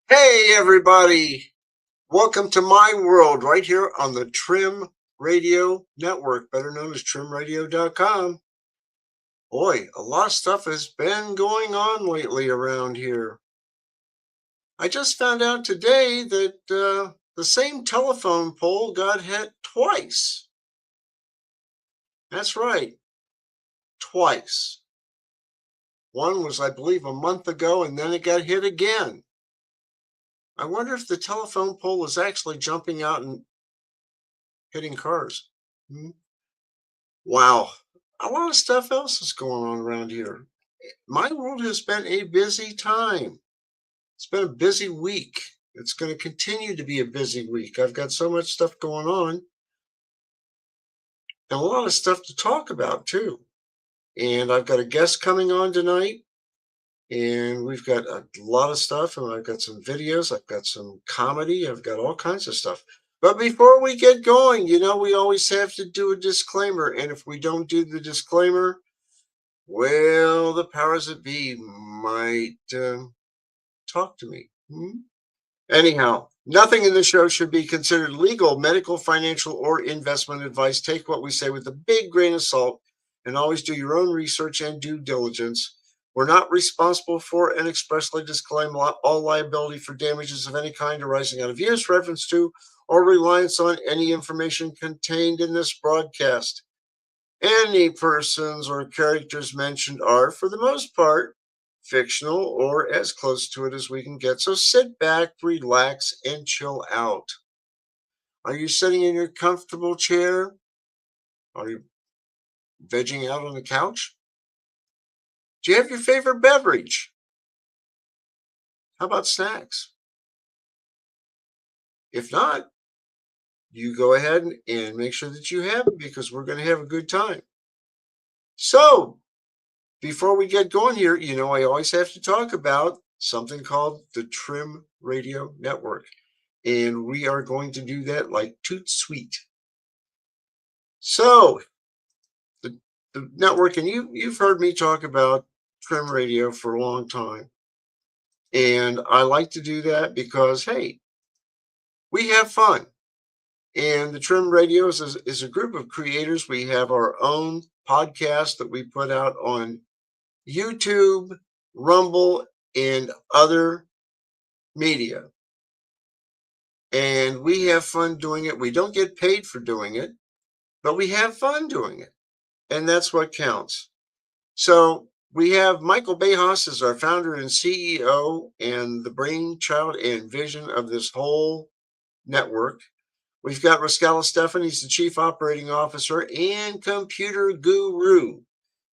Hey, everybody. Welcome to my world right here on the Trim Radio Network, better known as trimradio.com. Boy, a lot of stuff has been going on lately around here. I just found out today that the same telephone pole got hit twice. That's right, twice. One was, I believe, a month ago, and then it got hit again. I wonder if the telephone pole is actually jumping out and hitting cars. Hmm? Wow. A lot of stuff else is going on around here. My world has been a busy time. It's been a busy week. It's going to continue to be a busy week. I've got so much stuff going on and a lot of stuff to talk about too. And I've got a guest coming on tonight, and we've got a lot of stuff. And I've got some videos, I've got some comedy, I've got all kinds of stuff. But before we get going, we always have to do a disclaimer. And if we don't do the disclaimer, well, the powers that be might talk to me. Anyhow, nothing in the show should be considered legal, medical, financial, or investment advice. Take what we say with a big grain of salt and always do your own research and due diligence. We're not responsible for and expressly disclaim all liability for damages of any kind arising out of use, reference to, or reliance on any information contained in this broadcast. Any persons or characters mentioned are, for the most part, fictional or as close to it as we can get. So sit back, relax, and chill out. Are you sitting in your comfortable chair? Are you vegging out on the couch? Do you have your favorite beverage? How about snacks? If not, you go ahead and make sure that you have it because we're going to have a good time. So, before we get going here, I always have to talk about something called the Trim Radio Network. And we are going to do that like toot sweet. So, the network, and you've heard me talk about Trim Radio for a long time. And I like to do that because, hey, we have fun. And the Trim Radio is a group of creators. We have our own podcast that we put out on YouTube, Rumble, and other media. And we have fun doing it. We don't get paid for doing it, but we have fun doing it. And that's what counts. So we have Michael Behas as our founder and CEO and the brainchild and vision of this whole network. We've got Rascala Stefan. He's the chief operating officer and computer guru.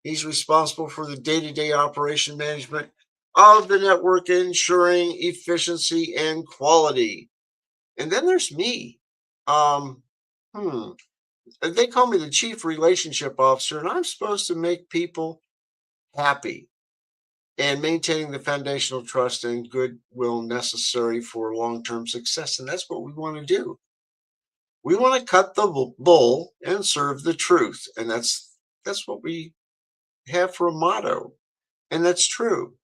He's responsible for the day-to-day operation management of the network, ensuring efficiency and quality. And then there's me. Um, They call me the chief relationship officer, and I'm supposed to make people happy and maintaining the foundational trust and goodwill necessary for long-term success. And that's what we want to do. We want to cut the bull and serve the truth. And that's what we have for a motto. And that's true.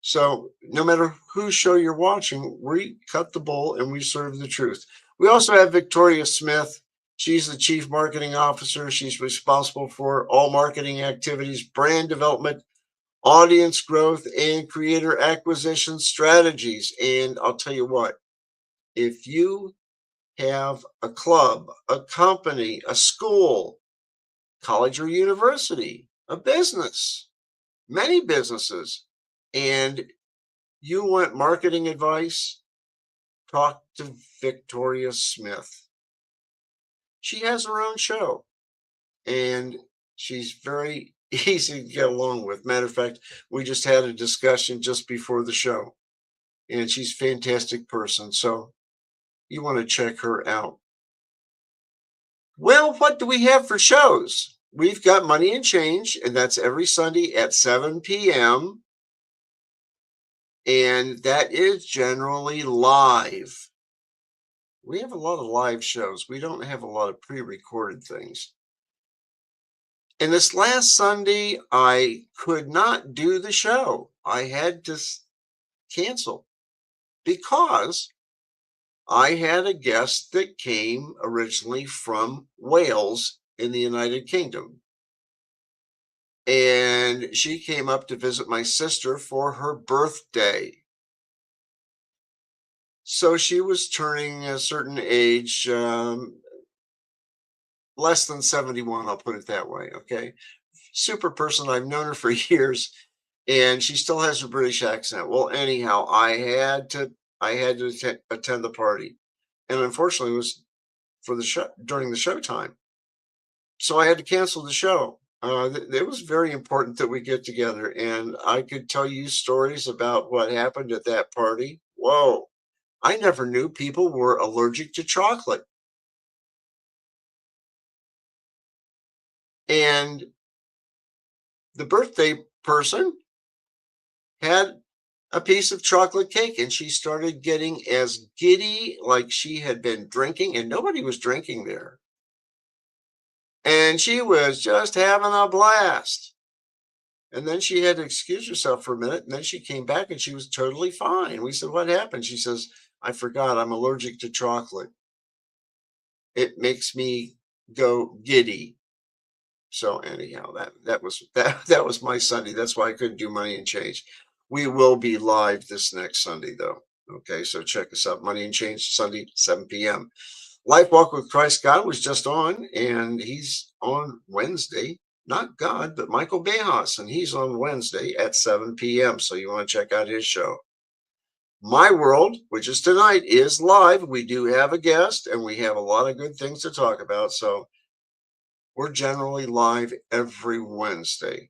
So no matter whose show you're watching, we cut the bull and we serve the truth. We also have Victoria Smith. She's the chief marketing officer. She's responsible for all marketing activities, brand development, audience growth, and creator acquisition strategies. And I'll tell you what, if you have a club, a company, a school, college or university, a business, many businesses, and you want marketing advice, talk to Victoria Smith. She has her own show, and she's very easy to get along with. Matter of fact, we just had a discussion just before the show, and she's a fantastic person. So you want to check her out. Well, what do we have for shows? We've got Money and Change, and that's every Sunday at 7 p.m. And that is generally live. We have a lot of live shows. We don't have a lot of pre-recorded things. And this last Sunday, I could not do the show. I had to cancel. because I had a guest that came originally from Wales in the United Kingdom. And she came up to visit my sister for her birthday. So she was turning a certain age, less than 71, I'll put it that way. Okay. Super person. I've known her for years, and she still has a British accent. Well, anyhow, I had to attend the party. And unfortunately it was for the show during the show time. So I had to cancel the show. It was very important that we get together, and I could tell you stories about what happened at that party. Whoa. I never knew people were allergic to chocolate. And the birthday person had a piece of chocolate cake, and she started getting as giddy like she had been drinking, and nobody was drinking there. And she was just having a blast. And then she had to excuse herself for a minute, and then she came back and she was totally fine. We said, "What happened?" She says, "I forgot I'm allergic to chocolate. It makes me go giddy." So anyhow, that was that was my Sunday. That's why I couldn't do Money and Change. We will be live this next Sunday though. Okay, so check us out. Money and Change Sunday, 7 p.m. Life Walk with Christ God was just on, and he's on Wednesday. Not God, but Michael Bejas, and he's on Wednesday at 7 p.m. So you want to check out his show. My World, which is tonight, is live. We do have a guest, and we have a lot of good things to talk about. So we're generally live every Wednesday.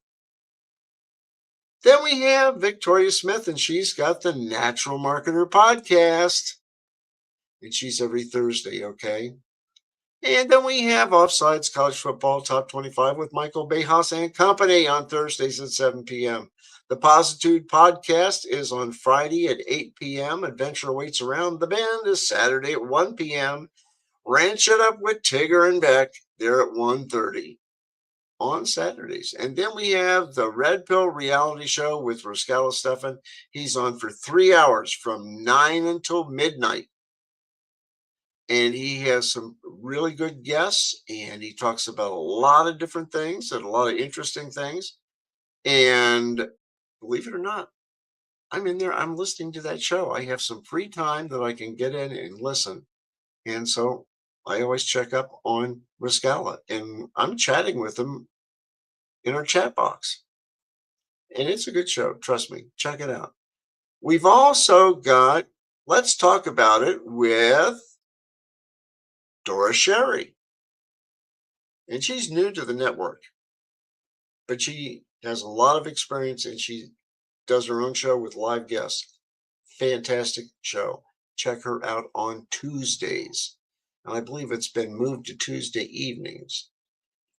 Then we have Victoria Smith, and she's got the Natural Marketer podcast, and she's every Thursday, okay? And then we have Offsides College Football Top 25 with Michael Bejas and Company on Thursdays at 7 p.m. The Positude podcast is on Friday at 8 p.m. Adventure Awaits Around the Bend is Saturday at 1 p.m. Ranch It Up with Tigger and Beck, they're at 1:30 on Saturdays. And then we have the Red Pill Reality Show with Rascala Stefan. He's on for 3 hours from 9 until midnight. And he has some really good guests, and he talks about a lot of different things and a lot of interesting things. And believe it or not, I'm in there. I'm listening to that show. I have some free time that I can get in and listen. And so I always check up on Rascala, and I'm chatting with him in our chat box. And it's a good show. Trust me. Check it out. We've also got Let's Talk About It with Dora Sherry. And she's new to the network, but she has a lot of experience, and she does her own show with live guests. Fantastic show. Check her out on Tuesdays. And I believe it's been moved to Tuesday evenings.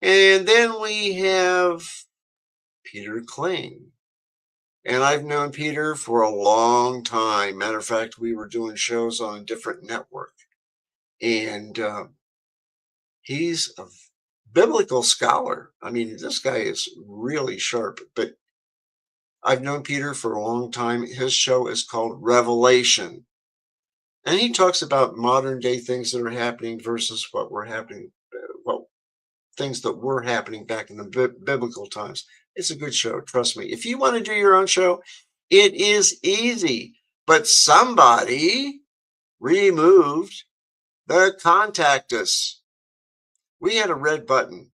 And then we have Peter Kling. And I've known Peter for a long time. Matter of fact, we were doing shows on a different network. And he's a biblical scholar. I mean, this guy is really sharp, but I've known Peter for a long time. His show is called Revelation. And he talks about modern day things that are happening versus what were happening, well, things that were happening back in the biblical times. It's a good show. Trust me. If you want to do your own show, it is easy, but somebody removed the contact us. We had a red button,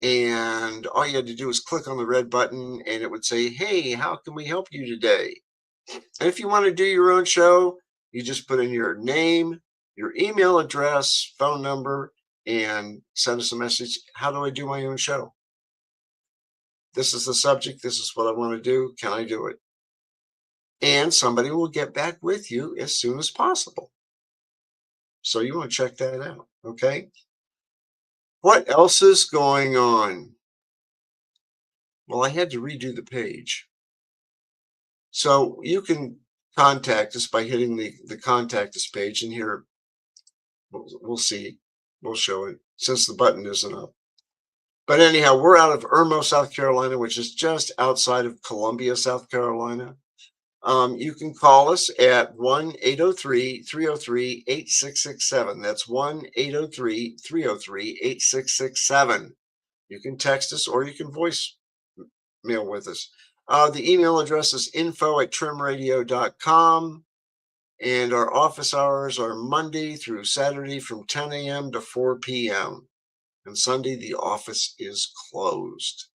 and all you had to do was click on the red button, and it would say, "Hey, how can we help you today?" And if you want to do your own show, you just put in your name, your email address, phone number, and send us a message. How do I do my own show? This is the subject. This is what I want to do. Can I do it? And somebody will get back with you as soon as possible. So you want to check that out. Okay. What else is going on? Well, I had to redo the page. So you can contact us by hitting the contact us page, and here we'll see. We'll show it since the button isn't up. But anyhow, we're out of Irmo, South Carolina, which is just outside of Columbia, South Carolina. You can call us at 1-803-303-8667. That's 1-803-303-8667. You can text us or you can voice mail with us. The email address is info@trimradio.com. And our office hours are Monday through Saturday from 10 a.m. to 4 p.m. And Sunday, the office is closed.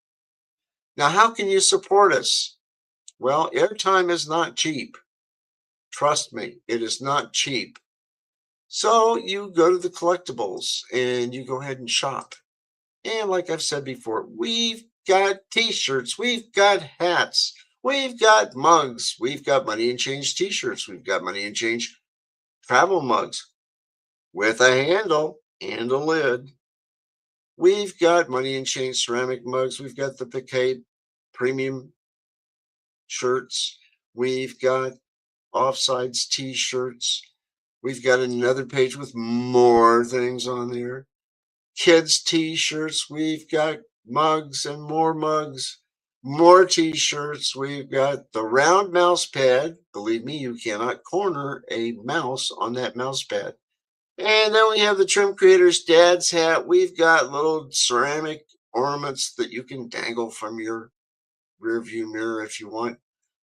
Now, how can you support us? Well, airtime is not cheap. Trust me, it is not cheap. So you go to the collectibles and you go ahead and shop. And like I've said before, we've got t-shirts, we've got hats, we've got mugs, we've got money and change t-shirts, we've got money and change travel mugs with a handle and a lid. We've got money and change ceramic mugs. We've got the Piquet premium shirts. We've got offsides t-shirts. We've got another page with more things on there. Kids t-shirts. We've got mugs and more t-shirts. We've got the round mouse pad. Believe me, you cannot corner a mouse on that mouse pad. And then we have the Trim Creators Dad's hat. We've got little ceramic ornaments that you can dangle from your rear view mirror if you want.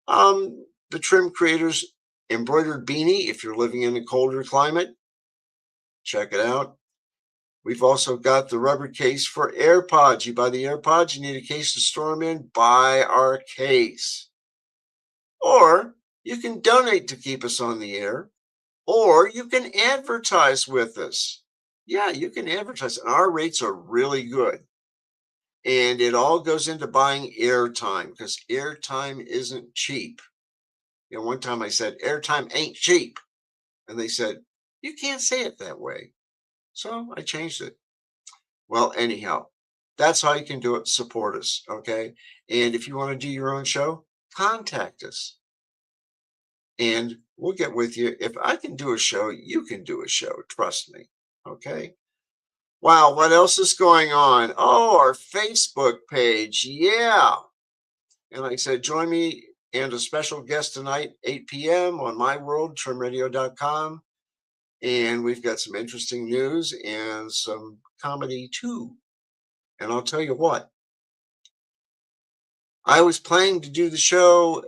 The Trim Creators embroidered beanie if you're living in a colder climate. Check it out. We've also got the rubber case for AirPods. You buy the AirPods, you need a case to store them in, buy our case. Or you can donate to keep us on the air. Or you can advertise with us. Yeah, you can advertise. And our rates are really good. And it all goes into buying airtime because airtime isn't cheap. You know, one time I said, airtime ain't cheap. And they said, you can't say it that way. So I changed it. Well, anyhow, that's how you can do it. Support us. Okay. And if you want to do your own show, contact us. And we'll get with you. If I can do a show, you can do a show. Trust me. Okay. Wow. What else is going on? Oh, our Facebook page. Yeah. And like I said, join me and a special guest tonight, 8 p.m. on my world, trimradio.com. And we've got some interesting news and some comedy too. And I'll tell you what, I was planning to do the show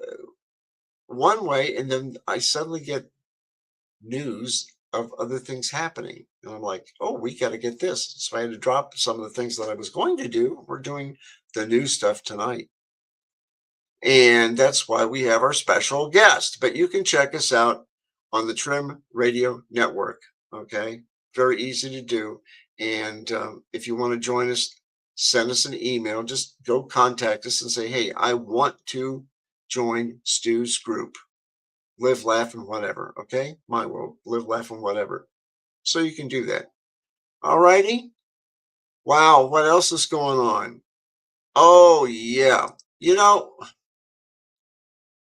one way, and then I suddenly get news of other things happening. And I'm like, oh, we got to get this. So I had to drop some of the things that I was going to do. We're doing the new stuff tonight. And that's why we have our special guest. But you can check us out on the Trim Radio Network. Okay. Very easy to do. And if you want to join us, send us an email. Just go contact us and say, hey, I want to join Stu's group. Live, laugh, and whatever. Okay. My world. Live, laugh, and whatever. So you can do that. All righty. Wow. What else is going on? Oh, yeah. You know,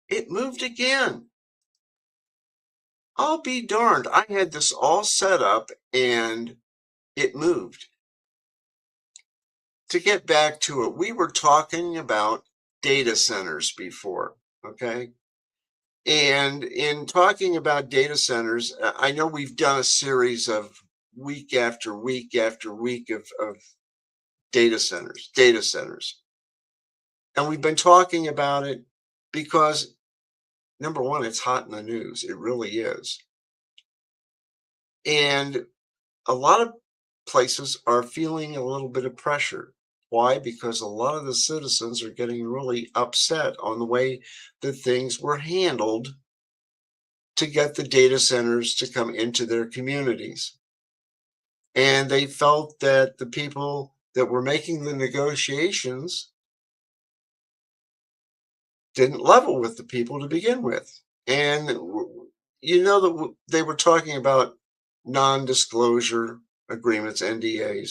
it moved again. I'll be darned. I had this all set up and it moved. To get back to it, we were talking about data centers before. Okay. And in talking about data centers, I know we've done a series of week after week after week of data centers. And we've been talking about it because, number one, it's hot in the news. It really is. And a lot of places are feeling a little bit of pressure. Why? Because a lot of the citizens are getting really upset on the way that things were handled to get the data centers to come into their communities. And they felt that the people that were making the negotiations didn't level with the people to begin with. And you know that they were talking about non-disclosure agreements, NDAs,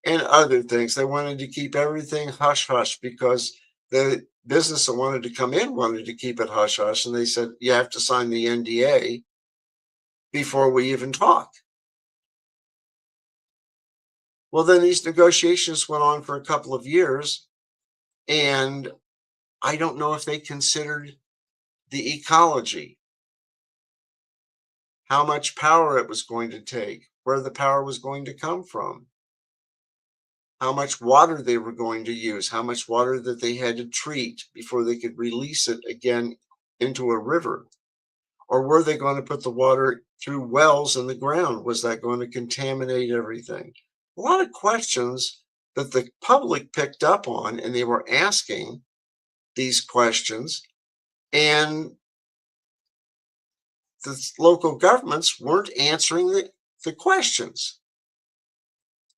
and other things. They wanted to keep everything hush hush because the business that wanted to come in wanted to keep it hush hush. And they said, you have to sign the NDA before we even talk. Well, then these negotiations went on for a couple of years. And I don't know if they considered the ecology, how much power it was going to take, where the power was going to come from, how much water they were going to use, how much water that they had to treat before they could release it again into a river. Or were they going to put the water through wells in the ground? Was that going to contaminate everything? A lot of questions that the public picked up on, and they were asking these questions, and the local governments weren't answering the questions.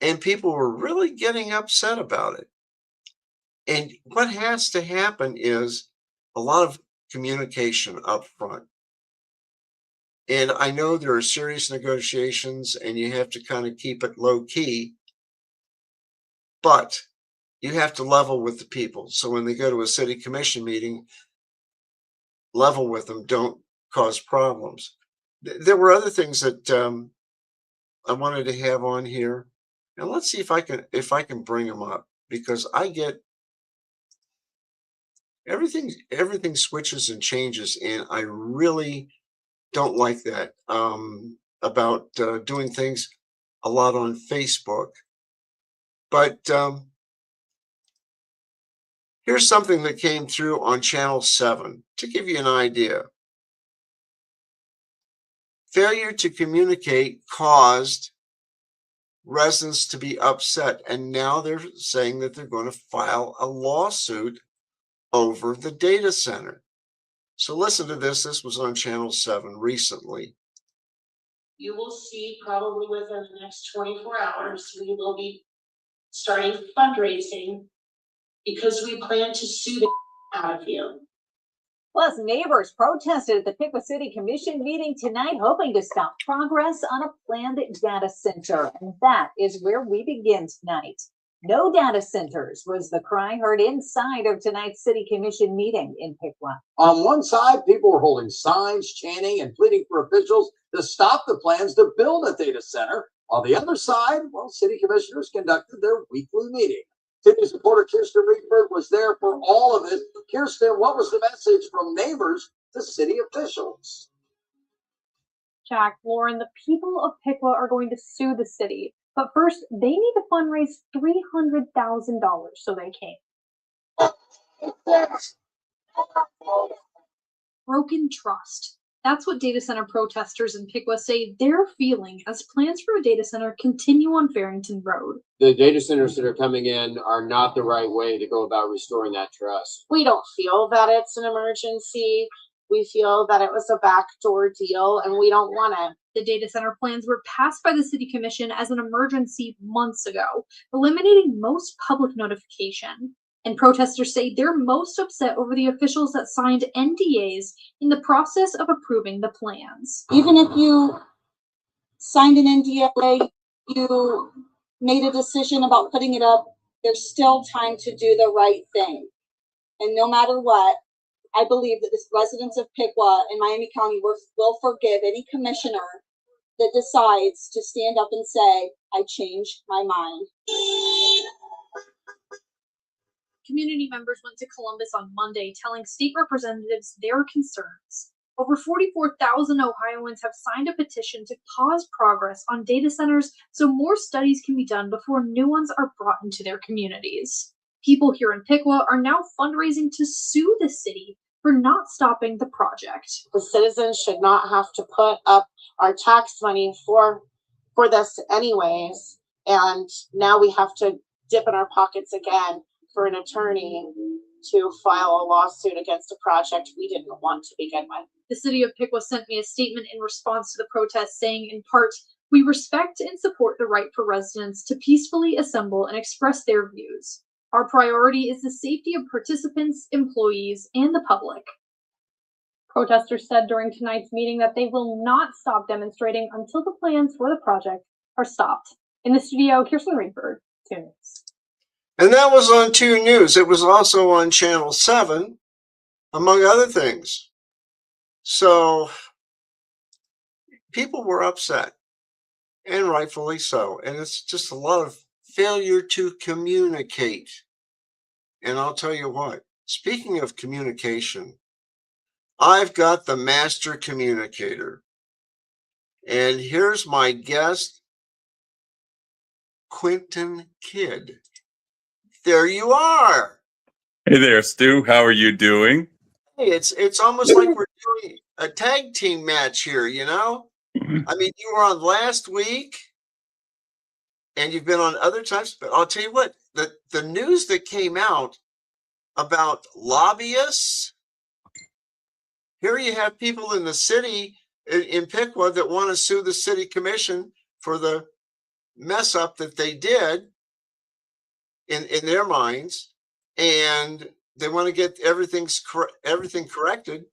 And people were really getting upset about it. And what has to happen is a lot of communication up front. And I know there are serious negotiations and you have to kind of keep it low key, but you have to level with the people. So when they go to a city commission meeting, level with them, don't cause problems. There were other things that I wanted to have on here, and let's see if I can bring them up, because I get everything switches and changes, and I really don't like that about doing things a lot on Facebook. But here's something that came through on Channel 7 to give you an idea. Failure to communicate caused residents to be upset, and now they're saying that they're going to file a lawsuit over the data center. So listen to this. This was on Channel 7 recently. You will see probably within the next 24 hours, we will be starting fundraising because we plan to sue the out of you. Plus, neighbors protested at the Piqua City Commission meeting tonight, hoping to stop progress on a planned data center. And that is where we begin tonight. No data centers was the cry heard inside of tonight's City Commission meeting in Piqua. On one side, people were holding signs, chanting, and pleading for officials to stop the plans to build a data center. On the other side, well, city commissioners conducted their weekly meeting. City supporter Kirsten Reedberg was there for all of it. Kirsten, what was the message from neighbors to city officials? Jack, Lauren, the people of Piqua are going to sue the city. But first, they need to fundraise $300,000, so they came. Broken trust. That's what data center protesters in Piqua say they're feeling as plans for a data center continue on Farrington Road. The data centers that are coming in are not the right way to go about restoring that trust. We don't feel that it's an emergency. We feel that it was a backdoor deal and we don't want it. The data center plans were passed by the city commission as an emergency months ago, eliminating most public notification. And protesters say they're most upset over the officials that signed NDAs in the process of approving the plans. Even if you signed an NDA, you made a decision about putting it up, there's still time to do the right thing. And no matter what, I believe that the residents of Piqua and Miami County will forgive any commissioner that decides to stand up and say, I changed my mind. Community members went to Columbus on Monday telling state representatives their concerns. Over 44,000 Ohioans have signed a petition to pause progress on data centers so more studies can be done before new ones are brought into their communities. People here in Piqua are now fundraising to sue the city for not stopping the project. The citizens should not have to put up our tax money for this anyways. And now we have to dip in our pockets again for an attorney to file a lawsuit against a project we didn't want to begin with. The city of Piqua sent me a statement in response to the protest saying, in part, we respect and support the right for residents to peacefully assemble and express their views. Our priority is the safety of participants, employees, and the public. Protesters said during tonight's meeting that they will not stop demonstrating until the plans for the project are stopped. In the studio, Kirsten Reedberg, 2 News. And that was on 2 News. It was also on Channel 7, among other things. So people were upset, and rightfully so. And it's just a lot of failure to communicate. And I'll tell you what, speaking of communication, I've got the master communicator. And here's my guest, Quentin Kidd. There you are. Hey there, Stu. How are you doing? Hey, it's almost like we're doing a tag team match here, you know? I mean, you were on last week and you've been on other times, but I'll tell you what, the news that came out about lobbyists, here you have people in the city in Piqua that want to sue the city commission for the mess up that they did in their minds, and they want to get everything corrected.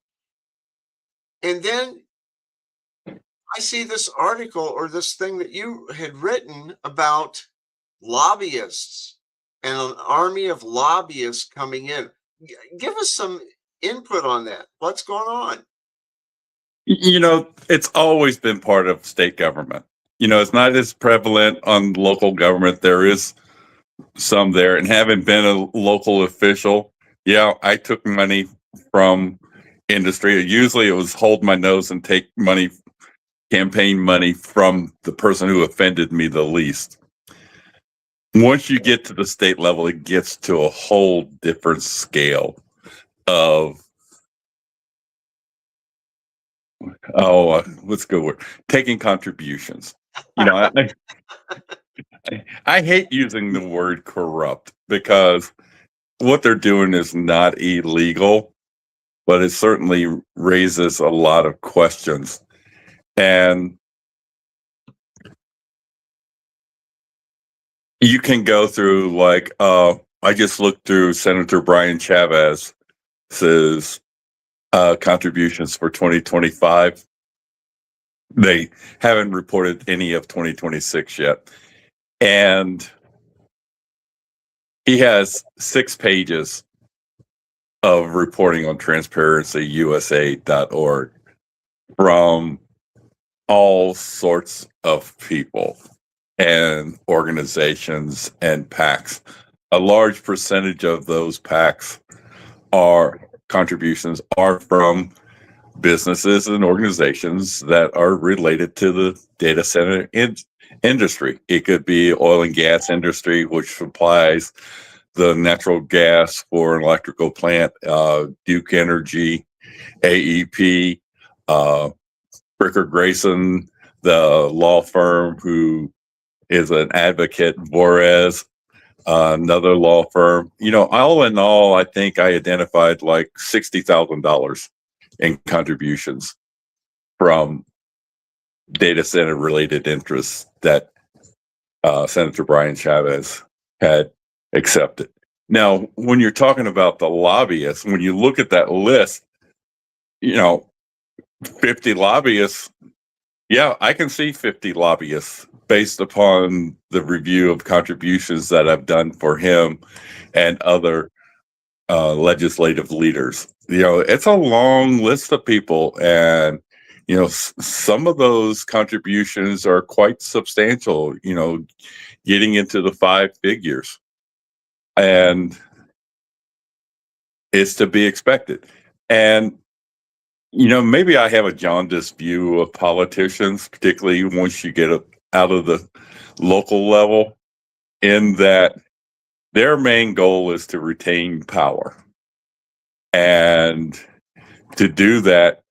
And then I see this article or this thing that you had written about lobbyists and an army of lobbyists coming in. Give us some input on that. What's going on? You know, it's always been part of state government. You know, it's not as prevalent on local government. There is some there, and having been a local official, yeah, I took money from industry. Usually it was hold my nose and take money, campaign money from the person who offended me the least. Once you get to the state level, it gets to a whole different scale of, let's go with taking contributions. You know, I hate using the word corrupt because what they're doing is not illegal, but it certainly raises a lot of questions. And you can go through, like, I just looked through Senator Brian Chavez's contributions for 2025. They haven't reported any of 2026 yet. And he has 6 pages of reporting on transparencyusa.org from all sorts of people and organizations and PACs. A large percentage of those PACs contributions are from businesses and organizations that are related to the data center industry. It could be oil and gas industry, which supplies the natural gas for an electrical plant, Duke Energy, AEP, Bricker Grayson, the law firm who is an advocate, Vorez, another law firm. You know, all in all, I think I identified like $60,000 in contributions from data center related interests that Senator Brian Chavez had accepted. Now, when you're talking about the lobbyists, when you look at that list, you know, 50 lobbyists, yeah, I can see 50 lobbyists based upon the review of contributions that I've done for him and other legislative leaders. You know, it's a long list of people, and you know, some of those contributions are quite substantial, you know, getting into the 5 figures, and it's to be expected. And you know, maybe I have a jaundiced view of politicians, particularly once you get out of the local level, in that their main goal is to retain power. And to do that,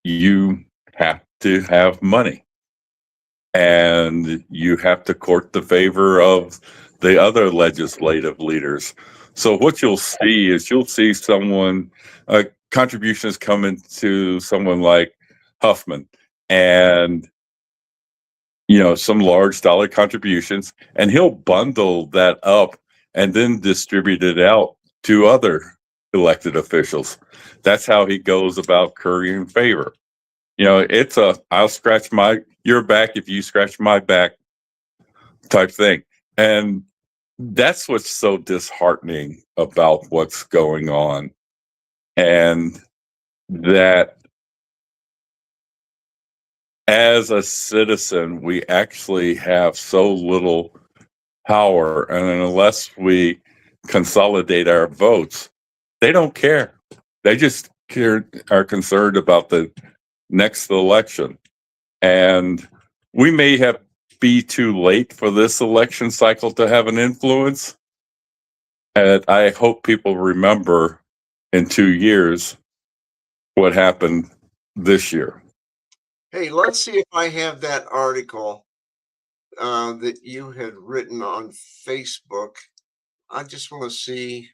you have to have money. And you have to court the favor of the other legislative leaders. So what you'll see is someone, contributions coming to someone like Huffman, and you know, some large dollar contributions, and he'll bundle that up and then distribute it out to other elected officials. That's how he goes about currying favor. You know, it's I'll scratch your back if you scratch my back type thing. And that's what's so disheartening about what's going on. And that as a citizen, we actually have so little power. And unless we consolidate our votes, they don't care. They just are concerned about the next election, and we may have be too late for this election cycle to have an influence. And I hope people remember in 2 years what happened this year. Hey, let's see if I have that article that you had written on Facebook. I just want to see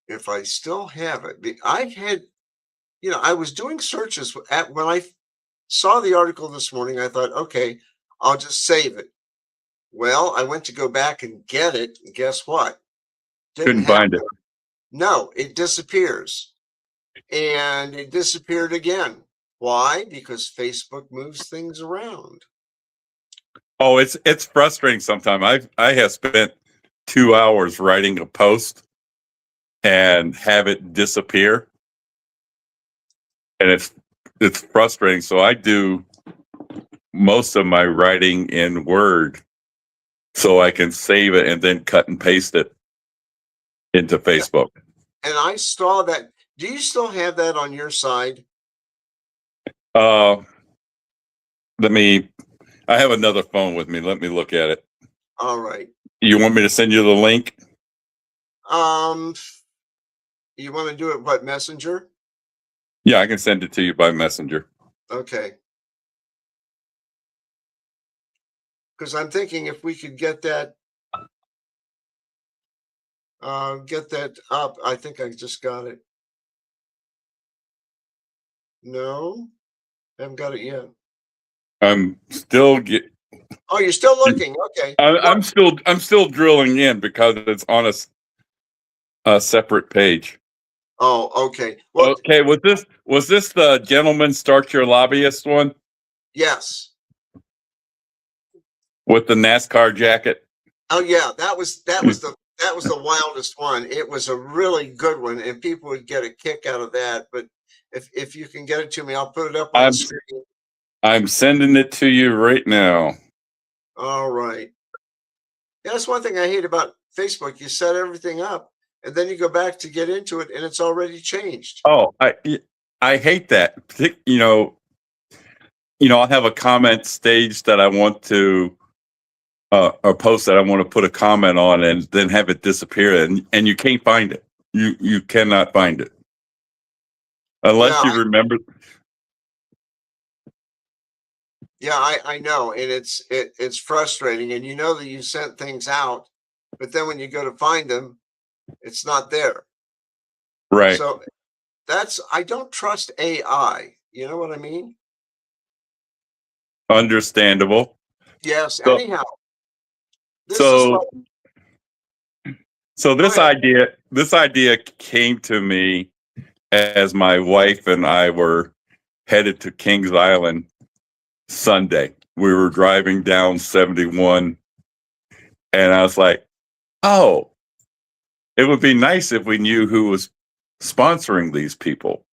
if I still have it. I've had, I was doing searches when I saw the article this morning. I thought, okay, I'll just save it. Well, I went to go back and get it, and guess what? Couldn't find it. No, it disappears. And it disappeared again. Why? Because Facebook moves things around. Oh, it's frustrating sometimes. I have spent 2 hours writing a post and have it disappear. And it's frustrating. So I do most of my writing in Word so I can save it and then cut and paste it into Facebook. And I saw that. Do you still have that on your side? I have another phone with me. Let me look at it. All right. You want me to send you the link? You want to do it, what, Messenger? Yeah, I can send it to you by Messenger. Okay. Because I'm thinking if we could get that up. I think I just got it. No, haven't got it yet. I'm still Oh, you're still looking. Okay. I'm still drilling in because it's on a separate page. Oh, okay. Well, Okay, was this the gentleman start your lobbyist one yes. with the NASCAR jacket? Oh yeah, that was the wildest one. It was a really good one, and people would get a kick out of that. But if you can get it to me, I'll put it up on the screen. I'm sending it to you right now. All right. Yeah, that's one thing I hate about Facebook. You set everything up, and then you go back to get into it, and it's already changed. Oh, I hate that. I'll have a comment stage that I want to a post that I want to put a comment on, and then have it disappear, and you can't find it. You cannot find it unless you remember. Yeah, I know, and it's frustrating, and you know that you sent things out, but then when you go to find them, it's not there. Right. So I don't trust AI. You know what I mean? Understandable. Yes. So, anyhow, this idea came to me as my wife and I were headed to Kings Island Sunday. We were driving down 71, and I was like, oh, it would be nice if we knew who was sponsoring these people.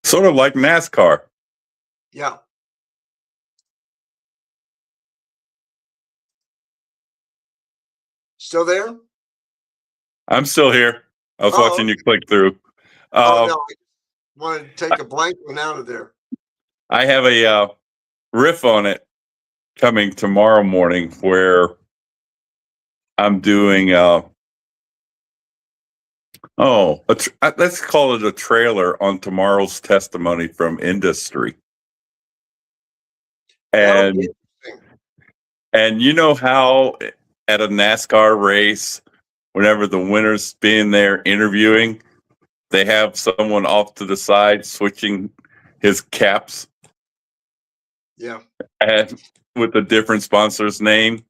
Sort of like NASCAR. Yeah. Still there? I'm still here. I was watching you click through. No, I wanted to take a blank one out of there. I have a riff on it coming tomorrow morning where I'm doing let's call it a trailer on tomorrow's testimony from industry. And you know how at a NASCAR race, whenever the winner's being there interviewing, they have someone off to the side switching his caps. Yeah. And with a different sponsor's name.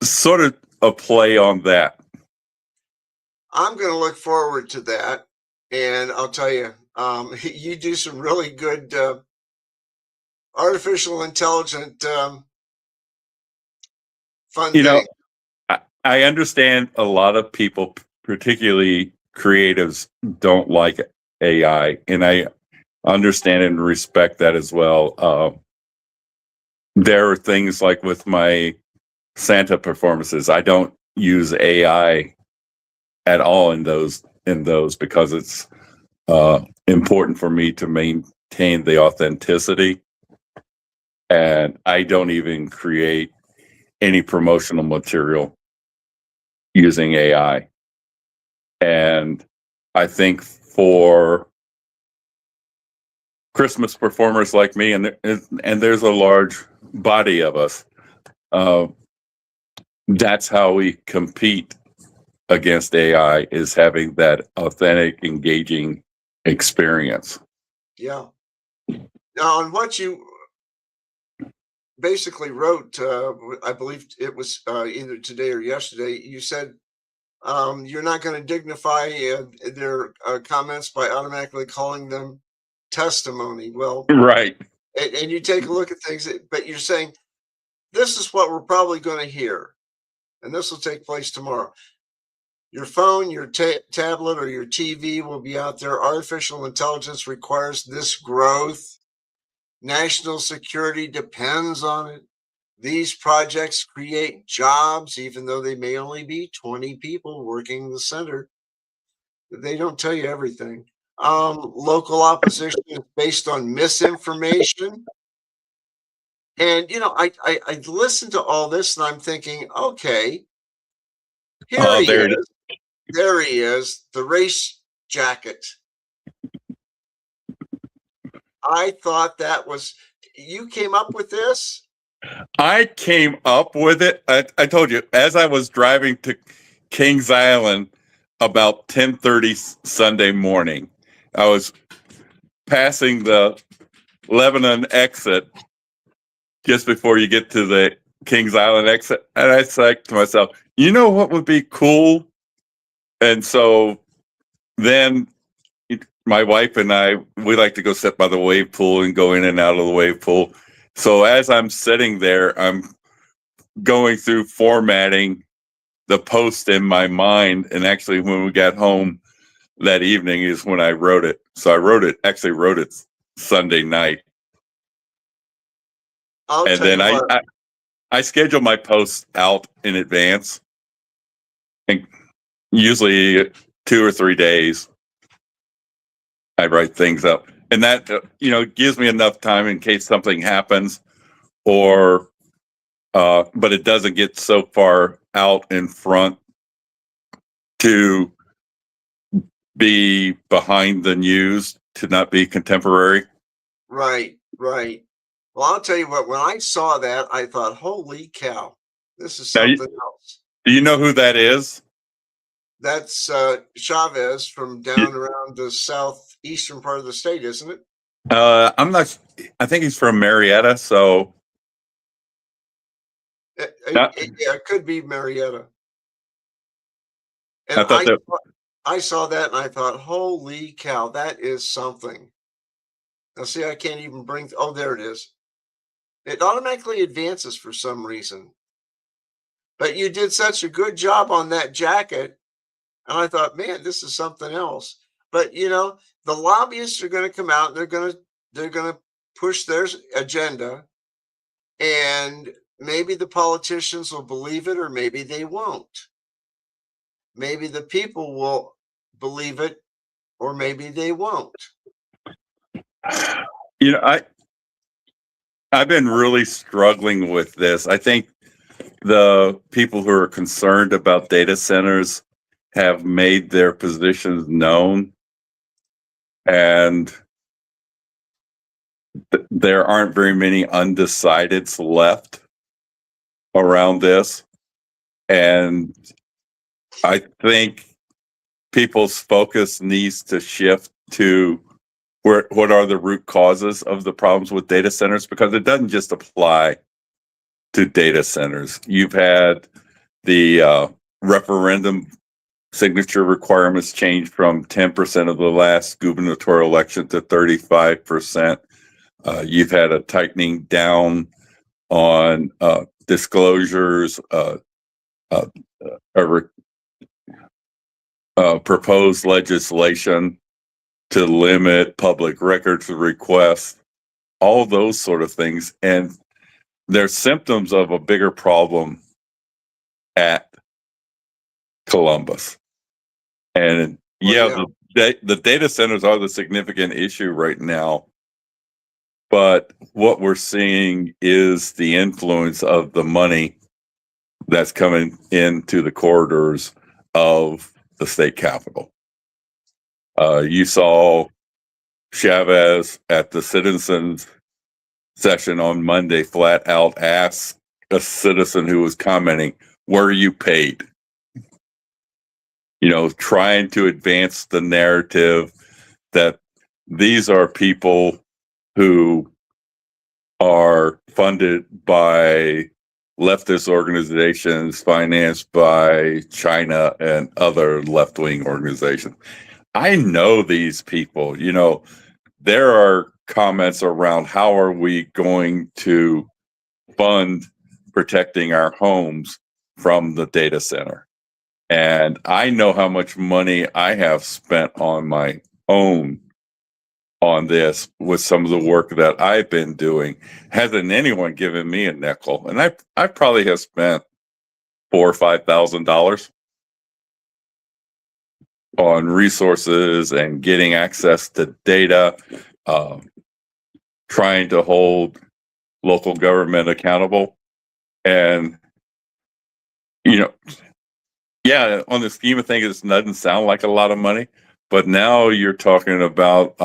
Sort of a play on that. I'm going to look forward to that. And I'll tell you, you do some really good artificial intelligent fun things. I understand a lot of people, particularly creatives, don't like AI, and I understand and respect that as well. There are things like with my Santa performances, I don't use AI at all in those in those because it's important for me to maintain the authenticity. And I don't even create any promotional material using AI. And I think for Christmas performers like me, and there's a large body of us, that's how we compete against AI, is having that authentic, engaging experience. Yeah. Now, on what you basically wrote, I believe it was either today or yesterday, you said you're not going to dignify their comments by automatically calling them testimony. Well, Right. and you take a look at things, but you're saying this is what we're probably going to hear, and this will take place tomorrow. Your phone, your tablet, or your TV will be out there. Artificial intelligence requires this growth. National security depends on it. These projects create jobs, even though they may only be 20 people working the center. They don't tell you everything. Local opposition is based on misinformation. And, you know, I listened to all this and I'm thinking, okay, here he There it is. There he is, the race jacket. I thought that was, you came up with this? I came up with it. I told you, as I was driving to Kings Island about 10:30 Sunday morning, I was passing the Lebanon exit just before you get to the Kings Island exit. And I said to myself, you know what would be cool? And so then my wife and I, we like to go sit by the wave pool and go in and out of the wave pool. So as I'm sitting there, I'm going through formatting the post in my mind. And actually, when we got home that evening is when I wrote it. So I wrote it Sunday night. And then I schedule my posts out in advance, and usually 2 or 3 days I write things up, and that gives me enough time in case something happens, or but it doesn't get so far out in front to be behind the news, to not be contemporary. Right. Well, I'll tell you what, when I saw that, I thought, holy cow, this is something else. Do you know who that is? That's Chavez from down around the southeastern part of the state, isn't it? I'm not. I think he's from Marietta. So it could be Marietta. And I saw that and I thought, holy cow, that is something. Now, see, I can't even bring. Oh, there it is. It automatically advances for some reason. But you did such a good job on that jacket. And I thought, man, this is something else. But the lobbyists are going to come out. They're going to push their agenda, and maybe the politicians will believe it, or maybe they won't. Maybe the people will believe it, or maybe they won't. I've been really struggling with this. I think the people who are concerned about data centers have made their positions known, and there aren't very many undecideds left around this. And I think people's focus needs to shift to what are the root causes of the problems with data centers, because it doesn't just apply to data centers. You've had the referendum signature requirements change from 10% of the last gubernatorial election to 35%. You've had a tightening down on disclosures, proposed legislation to limit public records requests, all those sort of things. And they're symptoms of a bigger problem at Columbus. And Yeah, yeah. the data centers are the significant issue right now. But what we're seeing is the influence of the money that's coming into the corridors of the state capitol. You saw Chavez at the citizens session on Monday flat out ask a citizen who was commenting, "Were you paid?" You know, trying to advance the narrative that these are people who are funded by leftist organizations financed by China and other left-wing organizations. I know these people. You know, there are comments around how are we going to fund protecting our homes from the data center. And I know how much money I have spent on my own on this with some of the work that I've been doing. Hasn't anyone given me a nickel? And I probably have spent $4,000 or $5,000 on resources and getting access to data, trying to hold local government accountable. And, you know, yeah, on the scheme of things, it doesn't sound like a lot of money, but now you're talking about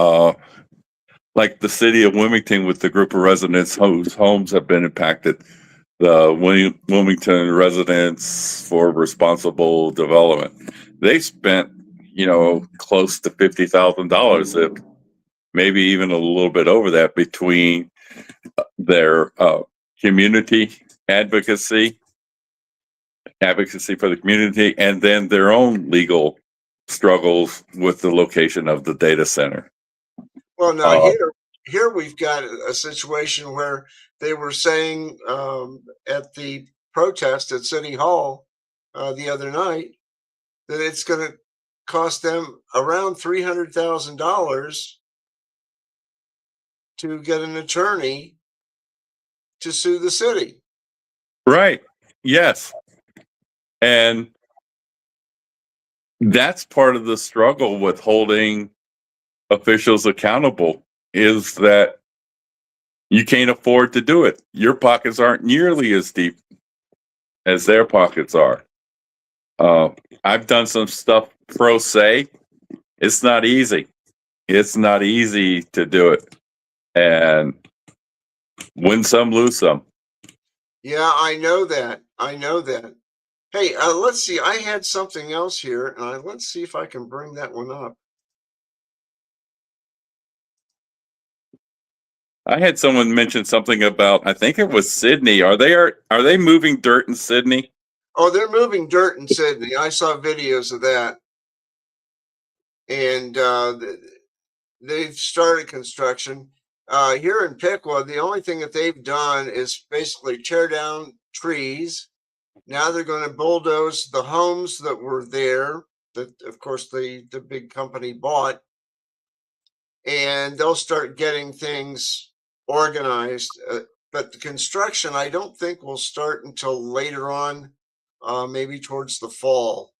like the city of Wilmington with the group of residents whose homes have been impacted, the Wilmington Residents for Responsible Development. They spent, you know, close to $50,000, if maybe even a little bit over that, between their community advocacy for the community, and then their own legal struggles with the location of the data center. Well, now here we've got a situation where they were saying at the protest at City Hall the other night that it's going to cost them around $300,000 to get an attorney to sue the city. Right. Yes. And that's part of the struggle with holding officials accountable, is that you can't afford to do it. Your pockets aren't nearly as deep as their pockets are. I've done some stuff pro se. It's not easy. It's not easy to do it. And win some, lose some. Yeah, I know that. I know that. Hey, let's see. I had something else here, and let's see if I can bring that one up. I had someone mention something about, I think it was Sydney. Are they moving dirt in Sydney? Oh, they're moving dirt in Sydney. I saw videos of that, and they've started construction here in Piqua. The only thing that they've done is basically tear down trees. Now they're going to bulldoze the homes that were there, that of course the big company bought, and they'll start getting things organized. But the construction, I don't think, will start until later on, maybe towards the fall.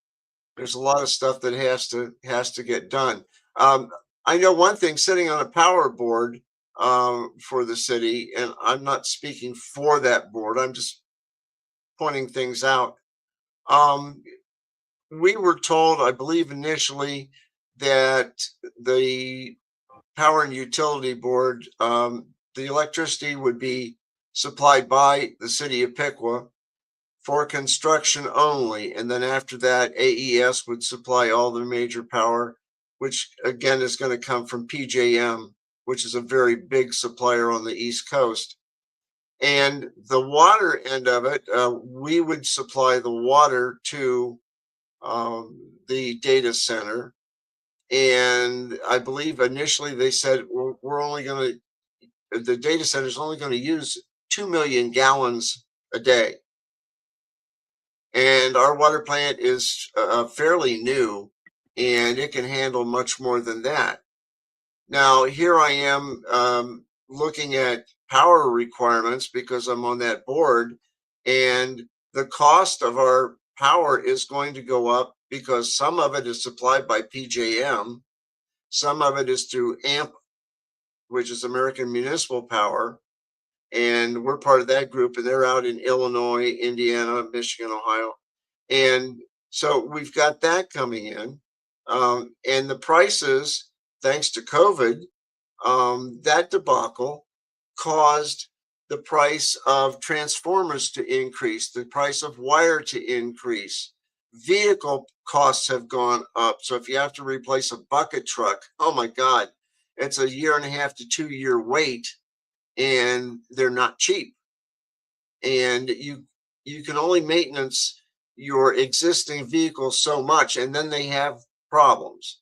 There's a lot of stuff that has to get done. I know one thing: sitting on a power board for the city, and I'm not speaking for that board. I'm just pointing things out. We were told, I believe initially, that the Power and Utility Board, the electricity would be supplied by the city of Piqua for construction only. And then after that, AES would supply all the major power, which again is going to come from PJM, which is a very big supplier on the East Coast. And the water end of it, we would supply the water to the data center. And I believe initially they said, we're only going to, the data center is only going to use 2 million gallons a day. And our water plant is fairly new, and it can handle much more than that. Now, here I am looking at power requirements because I'm on that board, and the cost of our power is going to go up because some of it is supplied by PJM, some of it is through AMP, which is American Municipal Power, and we're part of that group, and they're out in Illinois, Indiana, Michigan, Ohio. And so we've got that coming in. And the prices, thanks to COVID, that debacle caused the price of transformers to increase, the price of wire to increase. Vehicle costs have gone up. So if you have to replace a bucket truck, oh my God, it's a 1.5 to 2 year wait, and they're not cheap. And you can only maintenance your existing vehicle so much, and then they have problems.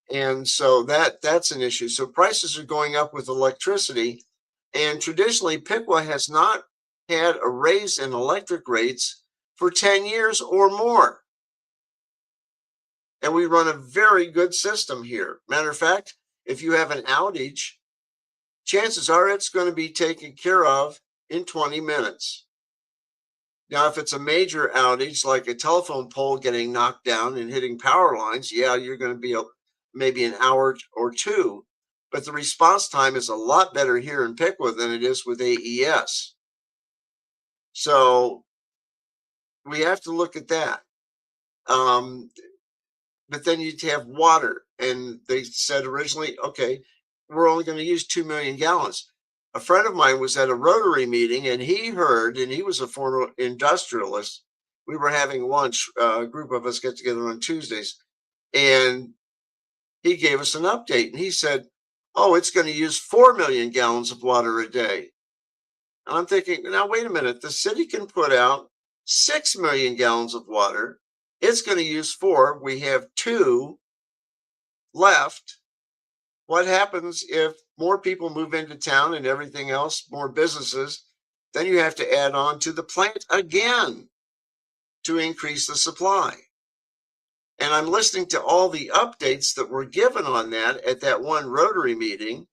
And so that's an issue. So prices are going up with electricity, and traditionally Piqua has not had a raise in electric rates for 10 years or more. And we run a very good system here. Matter of fact, if you have an outage, chances are it's going to be taken care of in 20 minutes. Now, if it's a major outage, like a telephone pole getting knocked down and hitting power lines, yeah, you're going to be maybe an hour or two. But the response time is a lot better here in Piqua than it is with AES. So we have to look at that. But then you'd have water. And they said originally, okay, we're only going to use 2 million gallons. A friend of mine was at a Rotary meeting, and he heard, and he was a former industrialist. We were having lunch, a group of us get together on Tuesdays, and he gave us an update. And he said, oh, it's going to use 4 million gallons of water a day. And I'm thinking, now, wait a minute. The city can put out 6 million gallons of water. It's going to use 4. We have 2 left. What happens if more people move into town and everything else, more businesses? Then you have to add on to the plant again to increase the supply. And I'm listening to all the updates that were given on that at that one Rotary meeting.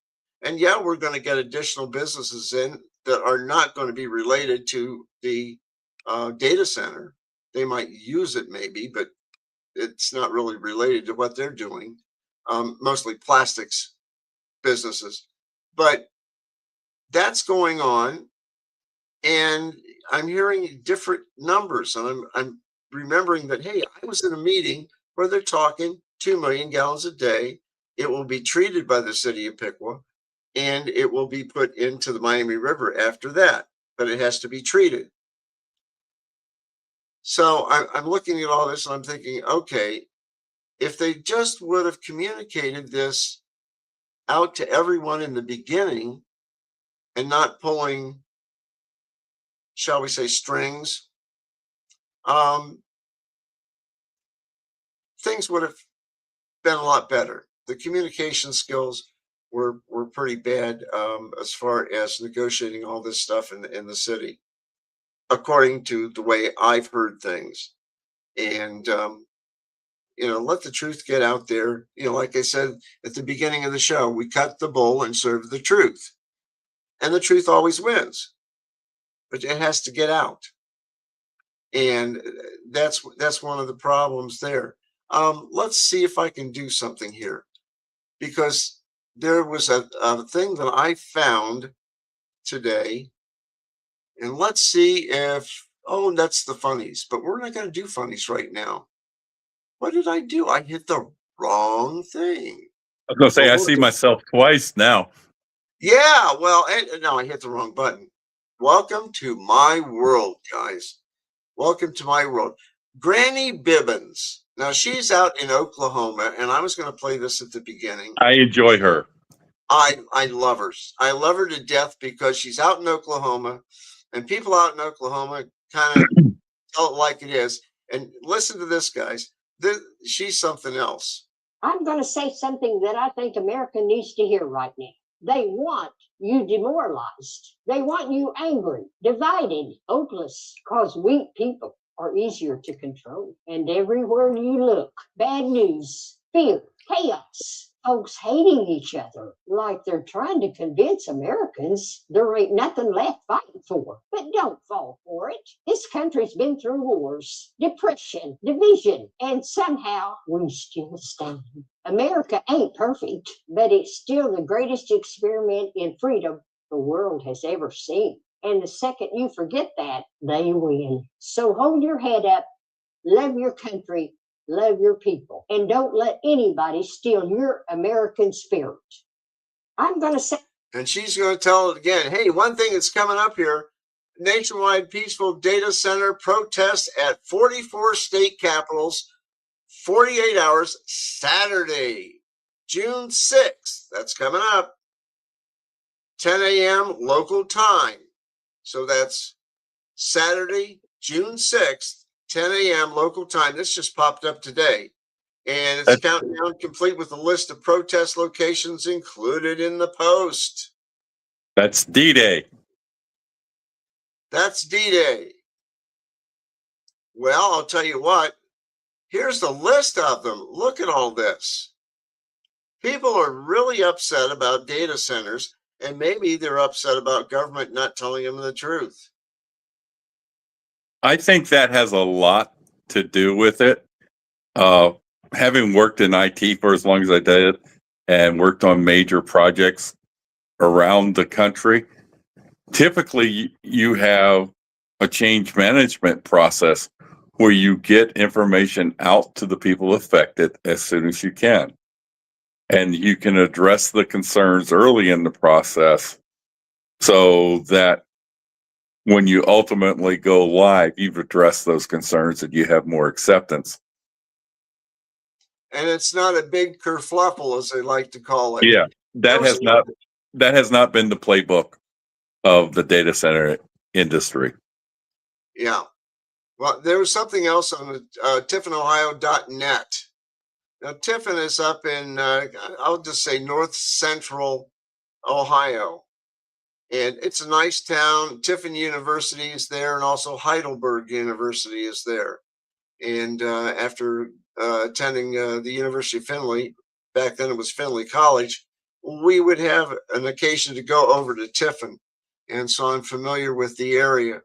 And yeah, we're going to get additional businesses in that are not going to be related to the data center. They might use it maybe, but it's not really related to what they're doing. Mostly plastics businesses. But that's going on. And I'm hearing different numbers. And I'm remembering that, hey, I was in a meeting where they're talking 2 million gallons a day. It will be treated by the city of Piqua, and it will be put into the Miami River after that, but it has to be treated. So I'm looking at all this and I'm thinking, okay, if they just would have communicated this out to everyone in the beginning and not pulling, shall we say, strings, things would have been a lot better. The communication skills were pretty bad as far as negotiating all this stuff in the city, according to the way I've heard things. And let the truth get out there. Like I said at the beginning of the show, we cut the bull and serve the truth. And the truth always wins. But it has to get out. And that's one of the problems there. Let's see if I can do something here. Because there was a thing that I found today. And let's see if, that's the funnies. But we're not going to do funnies right now. What did I do? I hit the wrong thing. I was going to say, I see myself twice now. Yeah, well, no, I hit the wrong button. Welcome to my world, guys. Welcome to my world. Granny Bibbins. Now, she's out in Oklahoma, and I was going to play this at the beginning. I enjoy her. I love her. I love her to death because she's out in Oklahoma, and people out in Oklahoma kind of tell it like it is. And listen to this, guys. She's something else. I'm going to say something that I think America needs to hear right now. They want you demoralized. They want you angry, divided, hopeless, because weak people are easier to control. And everywhere you look, bad news, fear, chaos, folks hating each other like they're trying to convince Americans there ain't nothing left fighting for. But don't fall for it. This country's been through wars, depression, division, and somehow we still stand. America ain't perfect, but it's still the greatest experiment in freedom the world has ever seen. And the second you forget that, they win. So hold your head up, love your country, love your people, and don't let anybody steal your American spirit. I'm going to say. And she's going to tell it again. Hey, one thing that's coming up here, nationwide peaceful data center protest at 44 state capitals, 48 hours, Saturday, June 6th. That's coming up, 10 a.m. local time. So that's Saturday, June 6th, 10 a.m. local time. This just popped up today. And it's a countdown complete with a list of protest locations included in the post. That's D-Day. That's D-Day. Well, I'll tell you what. Here's the list of them. Look at all this. People are really upset about data centers, and maybe they're upset about government not telling them the truth. I think that has a lot to do with it. Having worked in IT for as long as I did and worked on major projects around the country, typically you have a change management process where you get information out to the people affected as soon as you can. And you can address the concerns early in the process so that when you ultimately go live, you've addressed those concerns and you have more acceptance. And it's not a big kerfluffle, as they like to call it. Yeah, that has not been the playbook of the data center industry. Yeah. Well, there was something else on the tiffinohio.net. Now, Tiffin is up in, I'll just say north central Ohio. And it's a nice town. Tiffin University is there, and also Heidelberg University is there. And after attending the University of Findlay, back then it was Findlay College, we would have an occasion to go over to Tiffin. And so I'm familiar with the area.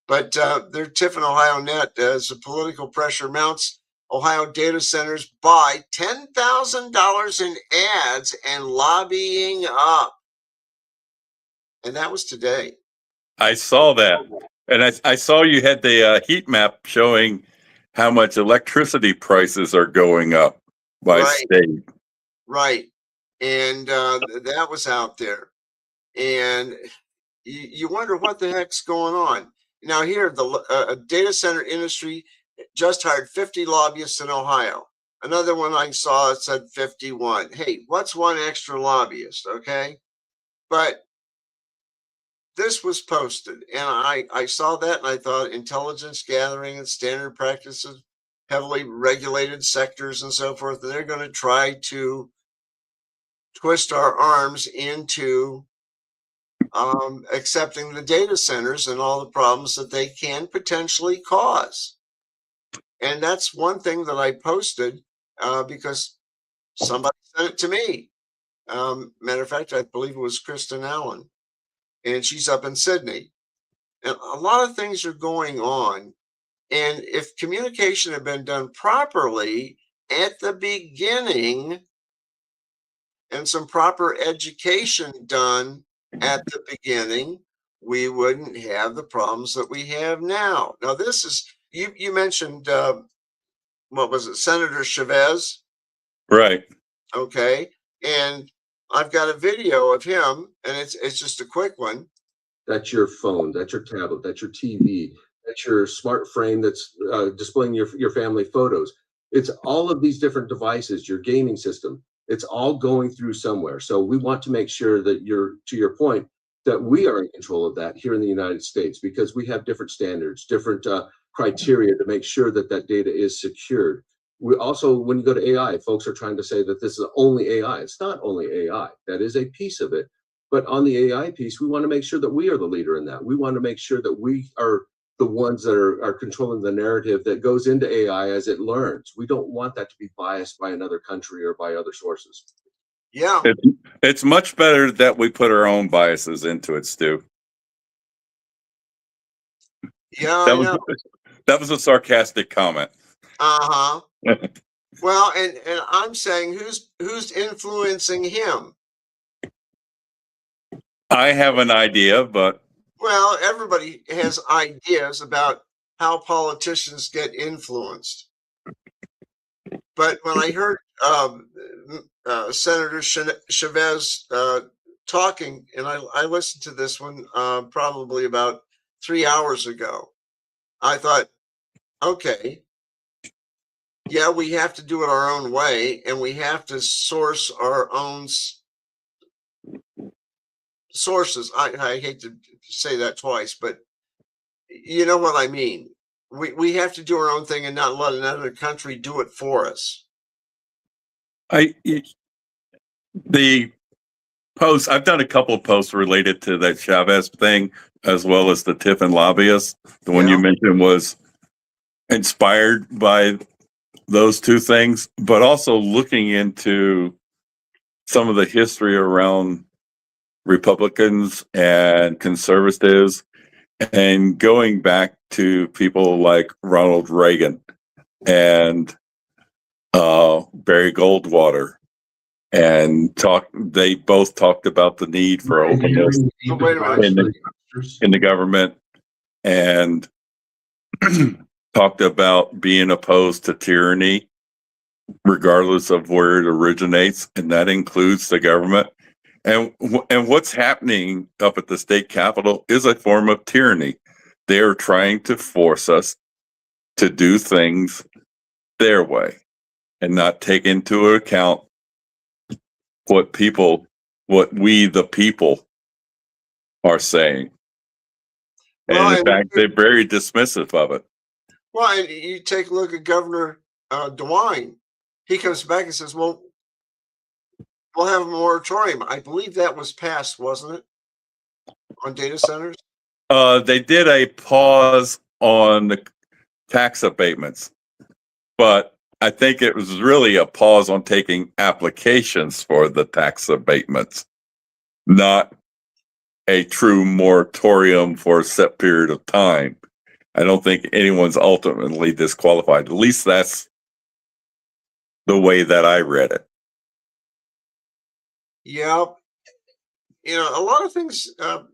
But their Tiffin Ohio Net, as the political pressure mounts, Ohio data centers buy $10,000 in ads and lobbying up. And that was today. I saw that. And I saw you had the heat map showing how much electricity prices are going up by state. Right. And that was out there. And you wonder what the heck's going on. Now here, the data center industry just hired 50 lobbyists in Ohio. Another one I saw, it said 51. Hey, what's one extra lobbyist, okay? But this was posted, and I saw that, and I thought intelligence gathering and standard practices, heavily regulated sectors and so forth, and they're going to try to twist our arms into accepting the data centers and all the problems that they can potentially cause. And that's one thing that I posted because somebody sent it to me. Matter of fact, I believe it was Kristen Allen, and she's up in Sydney. And a lot of things are going on. And if communication had been done properly at the beginning and some proper education done at the beginning, we wouldn't have the problems that we have now. Now, this is, you mentioned, what was it, Senator Chavez? Right. Okay. And I've got a video of him, and it's just a quick one. That's your phone, that's your tablet, that's your TV, that's your smart frame that's displaying your family photos. It's all of these different devices, your gaming system. It's all going through somewhere. So we want to make sure that to your point, that we are in control of that here in the United States, because we have different standards, different criteria to make sure that that data is secured. We also, when you go to AI, folks are trying to say that this is only AI. It's not only AI. That is a piece of it. But on the AI piece, we want to make sure that we are the leader in that. We want to make sure that we are the ones that are controlling the narrative that goes into AI as it learns. We don't want that to be biased by another country or by other sources. Yeah. It's much better that we put our own biases into it, Stu. Yeah, I know. That was a sarcastic comment. Uh-huh. Well, and I'm saying who's influencing him? I have an idea, but Well, everybody has ideas about how politicians get influenced. But when I heard Senator Chavez talking, and I listened to this one probably about 3 hours ago, I thought, okay, yeah, we have to do it our own way, and we have to source our own sources. I hate to say that twice, but you know what I mean. We have to do our own thing and not let another country do it for us. The posts, I've done a couple of posts related to that Chavez thing, as well as the Tiffin lobbyist. The one you mentioned was inspired by those two things, but also looking into some of the history around Republicans and conservatives, and going back to people like Ronald Reagan and Barry Goldwater, and they both talked about the need for openness in the government, and talked about being opposed to tyranny regardless of where it originates, and that includes the government. And what's happening up at the state capitol is a form of tyranny. They are trying to force us to do things their way and not take into account what we the people are saying. Well, And in fact, they're very dismissive of it. Well, and you take a look at Governor DeWine. He comes back and says, well, we'll have a moratorium. I believe that was passed, wasn't it? On data centers? They did a pause on the tax abatements, but I think it was really a pause on taking applications for the tax abatements, not a true moratorium for a set period of time. I don't think anyone's ultimately disqualified. At least that's the way that I read it. Yeah. You know, a lot of things,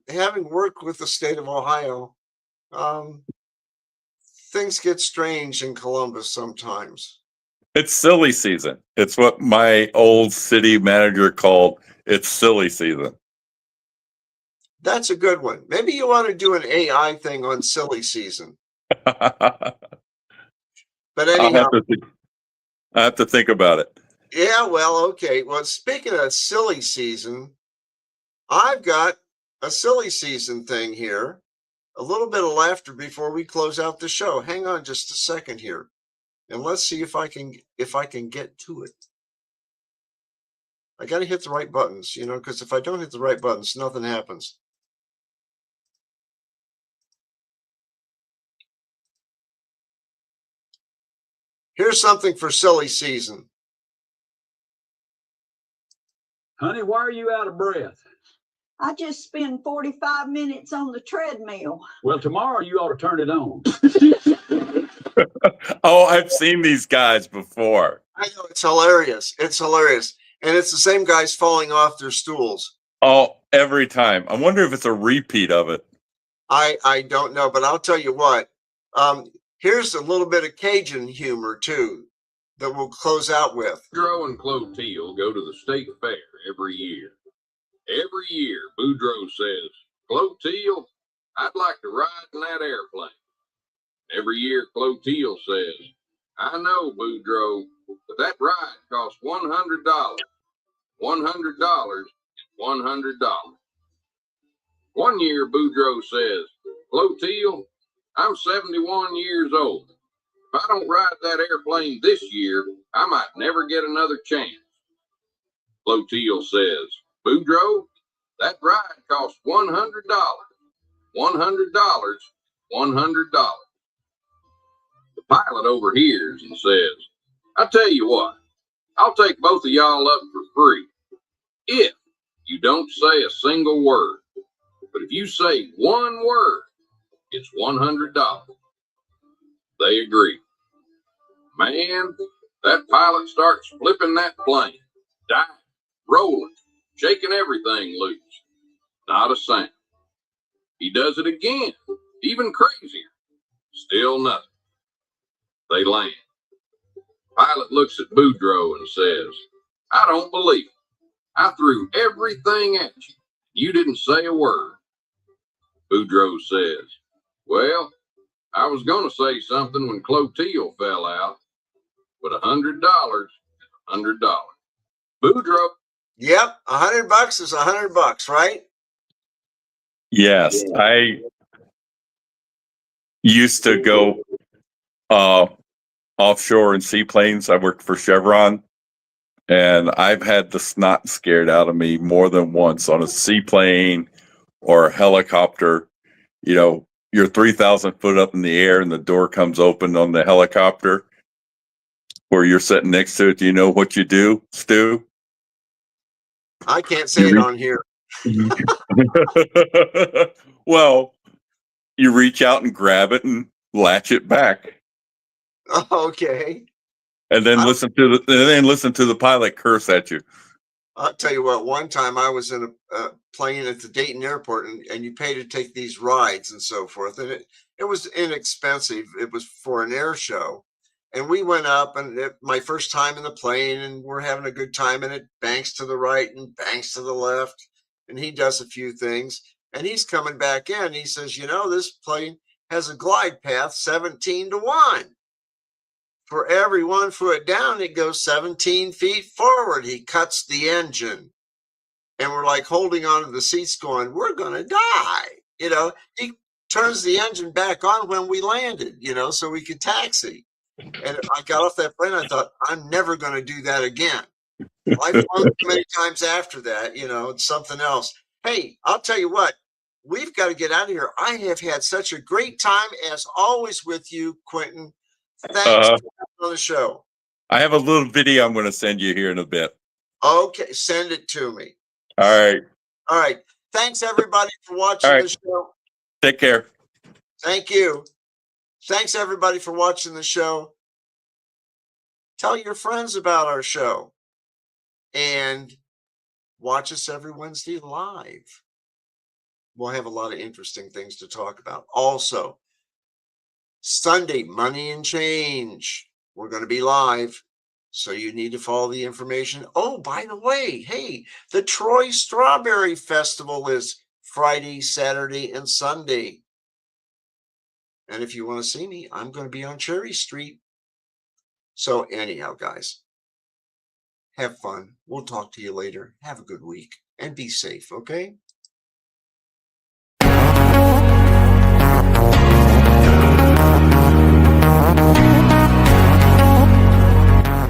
having worked with the state of Ohio, things get strange in Columbus sometimes. It's silly season. It's what my old city manager called it's silly season. That's a good one. Maybe you want to do an AI thing on silly season. But anyhow, I have to think about it. Yeah, well, okay. Well, speaking of silly season, I've got a silly season thing here. A little bit of laughter before we close out the show. Hang on just a second here, and let's see if I can get to it. I got to hit the right buttons, you know, because if I don't hit the right buttons, nothing happens. Here's something for silly season. Honey, why are you out of breath? I just spend 45 minutes on the treadmill. Well, tomorrow you ought to turn it on. Oh, I've seen these guys before. I know, it's hilarious. It's hilarious. And it's the same guys falling off their stools. Oh, every time. I wonder if it's a repeat of it. I don't know, but I'll tell you what. Here's a little bit of Cajun humor, too, that we'll close out with. Boudreaux and Clotilde go to the state fair every year. Every year, Boudreaux says, Clotilde, I'd like to ride in that airplane. Every year, Clotilde says, I know, Boudreaux, but that ride costs $100. $100 is $100. One year, Boudreaux says, Clotilde, I'm 71 years old. If I don't ride that airplane this year, I might never get another chance. Clotilde says, Boudreaux, that ride costs $100. $100, $100. The pilot overhears and says, I tell you what, I'll take both of y'all up for free. if you don't say a single word. But if you say one word, it's $100. They agree. Man, that pilot starts flipping that plane, diving, rolling, shaking everything loose. Not a sound. He does it again, even crazier. Still nothing. They land. Pilot looks at Boudreaux and says, I don't believe it. I threw everything at you. You didn't say a word. Boudreaux says, well, I was going to say something when Clotilde fell out, but $100 is $100. Boudreaux. Yep, $100 is $100, right? Yes, I used to go offshore in seaplanes. I worked for Chevron, and I've had the snot scared out of me more than once on a seaplane or a helicopter. You know, you're 3,000 foot up in the air and the door comes open on the helicopter where you're sitting next to it. Do you know what you do, Stu? I can't say it on here. Well, you reach out and grab it and latch it back. Okay. And then listen to the pilot curse at you. I'll tell you what, one time I was in a plane at the Dayton airport and you pay to take these rides and so forth. And it was inexpensive. It was for an air show. And we went up and my first time in the plane and we're having a good time and it banks to the right and banks to the left. And he does a few things and he's coming back in. He says, you know, this plane has a glide path 17-1. For every 1 foot down, it goes 17 feet forward. He cuts the engine. And we're like holding on to the seats going, we're going to die. You know, he turns the engine back on when we landed, you know, so we could taxi. And I got off that plane. I thought, I'm never going to do that again. I've flown too many times after that, you know, it's something else. Hey, I'll tell you what, we've got to get out of here. I have had such a great time as always with you, Quentin. Thanks for coming on the show. I have a little video I'm going to send you here in a bit. Okay, send it to me. All right. All right. Thanks, everybody, for watching the show. Take care. Thank you. Thanks, everybody, for watching the show. Tell your friends about our show. And watch us every Wednesday live. We'll have a lot of interesting things to talk about. Also, Sunday, Money and Change. We're going to be live, so you need to follow the information. Oh, by the way, hey, the Troy Strawberry Festival is Friday, Saturday, and Sunday. And if you want to see me, I'm going to be on Cherry Street. So anyhow, guys, have fun. We'll talk to you later. Have a good week and be safe, okay?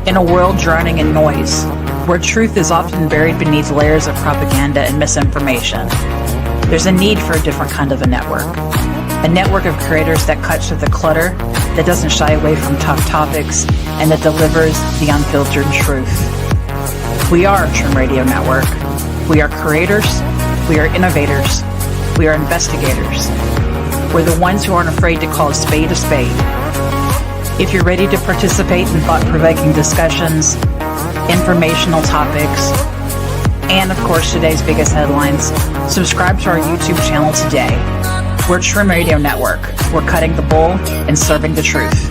In a world drowning in noise, where truth is often buried beneath layers of propaganda and misinformation, there's a need for a different kind of a network of creators that cuts through the clutter, that doesn't shy away from tough topics, and that delivers the unfiltered truth. We are Trim Radio Network. We are creators, we are innovators, we are investigators. We're the ones who aren't afraid to call a spade a spade. If you're ready to participate in thought-provoking discussions, informational topics, and of course today's biggest headlines, subscribe to our YouTube channel today. We're Trim Radio Network. We're cutting the bull and serving the truth.